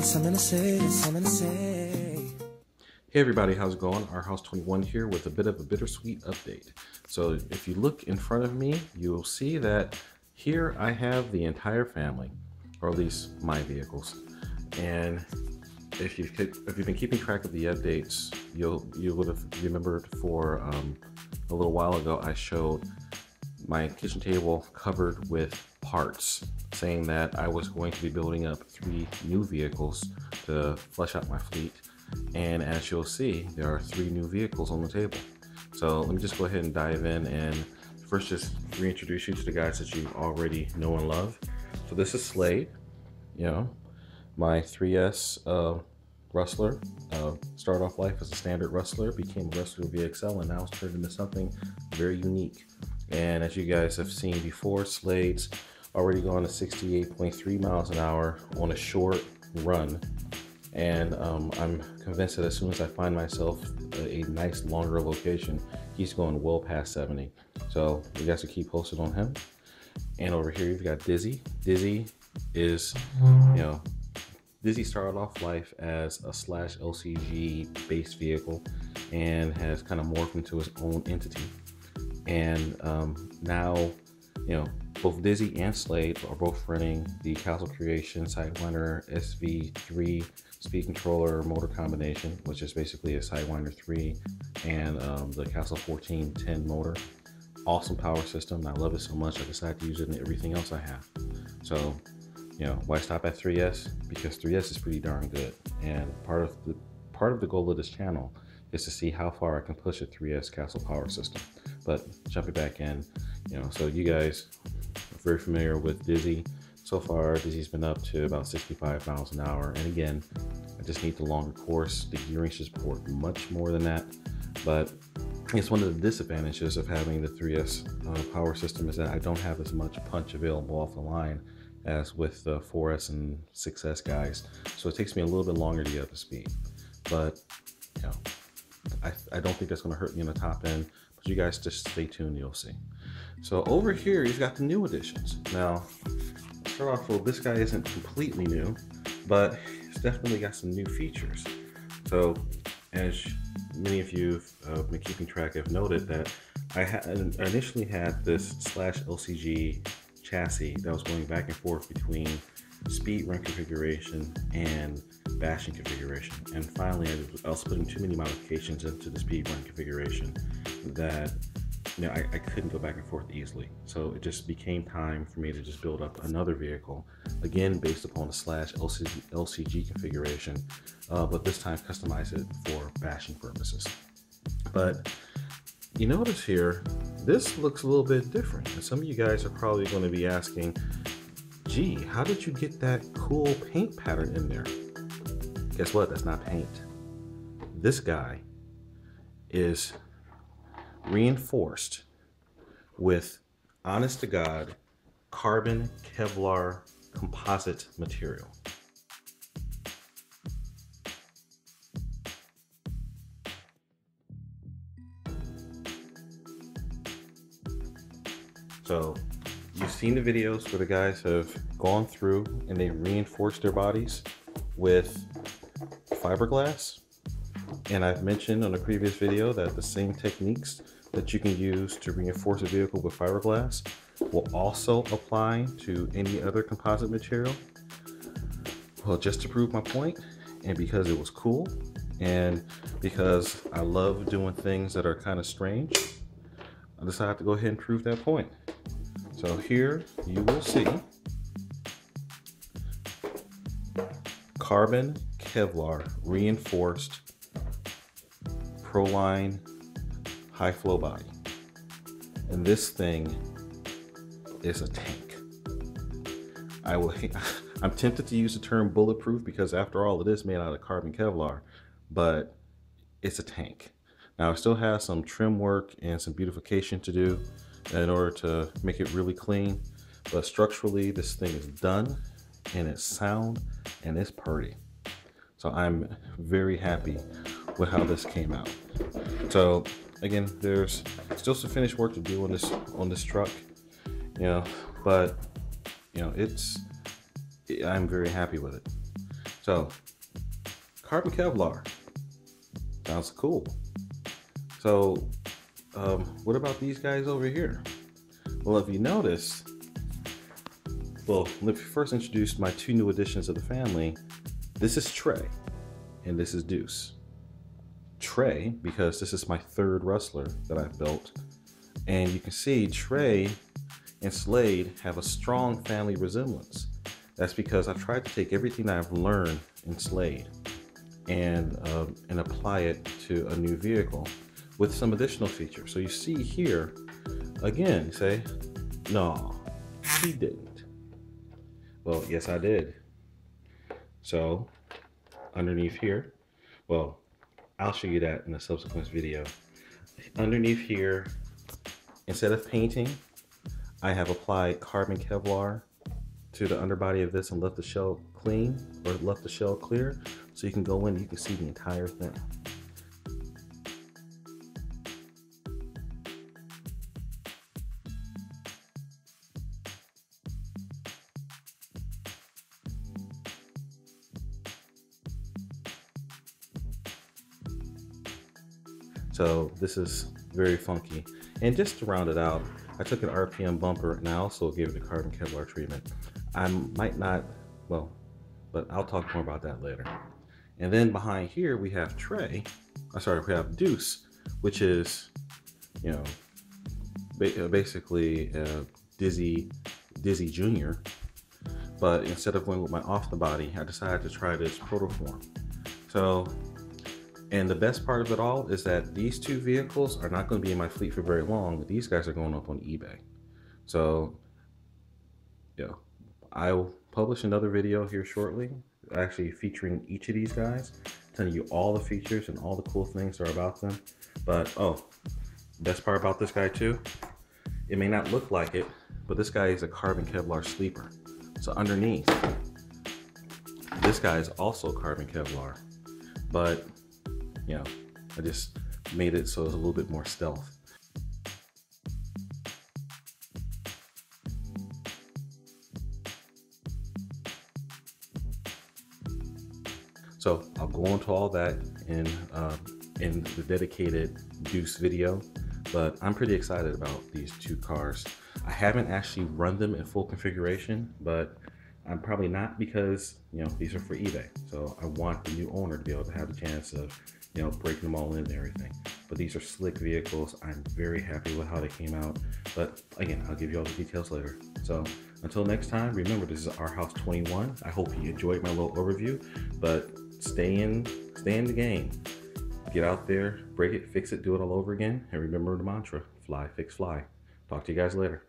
something to say, got something to say. Hey everybody, how's it going? Our House 21 here with a bit of a bittersweet update. So if you look in front of me, you will see that here I have the entire family, or at least my vehicles. And if you've been keeping track of the updates, you would have remembered for a little while ago I showed my kitchen table covered with parts, saying that I was going to be building up 3 new vehicles to flesh out my fleet. And as you'll see, there are 3 new vehicles on the table. So let me just go ahead and dive in and first just reintroduce you to the guys that you already know and love. So this is Slade, my 3S Rustler. Started off life as a standard Rustler, became a Rustler VXL, and now it's turned into something very unique. And as you guys have seen before, Slade's already gone to 68.3 miles an hour on a short run. And I'm convinced that as soon as I find myself a nice longer location, he's going well past 70. So you guys will keep posted on him. And over here you've got Dizzy. Dizzy is, Dizzy started off life as a /LCG based vehicle and has kind of morphed into his own entity. And now, both Dizzy and Slade are both running the Castle Creation Sidewinder SV3 speed controller motor combination, which is basically a Sidewinder 3 and the Castle 1410 motor. Awesome power system. I love it so much I decided to use it in everything else I have. So, why stop at 3S? Because 3S is pretty darn good. And part of the goal of this channel is to see how far I can push a 3S Castle power system. But jumping back in, so you guys are very familiar with Dizzy. So far, Dizzy's been up to about 65 miles an hour. And again, I just need the longer course. The gearing should support much more than that. But it's one of the disadvantages of having the 3S power system is that I don't have as much punch available off the line as with the 4S and 6S guys. So it takes me a little bit longer to get up to speed. But, I don't think that's going to hurt me in the top end. But you guys just stay tuned, you'll see. So over here, you've got the new additions. Now, start off with, this guy isn't completely new, but it's definitely got some new features. So as many of you have been keeping track have noted that I initially had this /LCG chassis that was going back and forth between speed run configuration and bashing configuration. And finally, I was putting too many modifications into the speed run configuration that I couldn't go back and forth easily. So it just became time for me to just build up another vehicle, again based upon the /LCG configuration, but this time customize it for bashing purposes. But you notice here, this looks a little bit different. And some of you guys are probably going to be asking, gee, how did you get that cool paint pattern in there? Guess what? That's not paint. This guy is reinforced with, honest to God, Carbon-Kevlar composite material. So you've seen the videos where the guys have gone through and they reinforced their bodies with fiberglass. And I've mentioned on a previous video that the same techniques that you can use to reinforce a vehicle with fiberglass will also apply to any other composite material. Well, just to prove my point, and because it was cool, and because I love doing things that are kind of strange, I decided to go ahead and prove that point. So here you will see Carbon-Kevlar reinforced Proline high flow body. And this thing is a tank. I'm tempted to use the term bulletproof because after all, it is made out of Carbon-Kevlar, but it's a tank. Now it still has some trim work and some beautification to do in order to make it really clean, but structurally this thing is done and it's sound and it's pretty. So I'm very happy with how this came out. So again, there's still some finished work to do on this truck, but I'm very happy with it. So, Carbon-Kevlar. Sounds cool. So, what about these guys over here? Well, if you notice, well, let me first introduce my two new additions of the family. This is Trey, and this is Deuce. Trey, because this is my third Rustler that I've built. And you can see Trey and Slade have a strong family resemblance. That's because I've tried to take everything that I've learned in Slade and apply it to a new vehicle with some additional features. So you see here, again, say, no, he didn't. Well, yes, I did. So underneath here, well, I'll show you that in a subsequent video. Underneath here, instead of painting, I have applied Carbon-Kevlar to the underbody of this and left the shell clean, or left the shell clear, so you can go in and you can see the entire thing. So this is very funky. And just to round it out, I took an RPM bumper and I also gave it a Carbon-Kevlar treatment. I might not, well, but I'll talk more about that later. And then behind here we have Trey, we have Deuce, which is, you know, basically Dizzy Jr. But instead of going with my off the body, I decided to try this protoform. So, and the best part of it all is that these two vehicles are not going to be in my fleet for very long. These guys are going up on eBay. So, yeah, I'll publish another video here shortly, actually featuring each of these guys, telling you all the features and all the cool things that are about them. But, oh, best part about this guy too, it may not look like it, but this guy is a Carbon-Kevlar sleeper. So underneath, this guy is also Carbon-Kevlar, but you know, I just made it so it's a little bit more stealth. So I'll go into all that in the dedicated Deuce video, but I'm pretty excited about these two cars. I haven't actually run them in full configuration, but I'm probably not, because, you know, these are for eBay. So I want the new owner to be able to have the chance of, you know, breaking them all in and everything. But these are slick vehicles. I'm very happy with how they came out. But again, I'll give you all the details later. So until next time, remember, this is Our House 21. I hope you enjoyed my little overview, but stay in the game. Get out there, break it, fix it, do it all over again. And remember the mantra, fly, fix, fly. Talk to you guys later.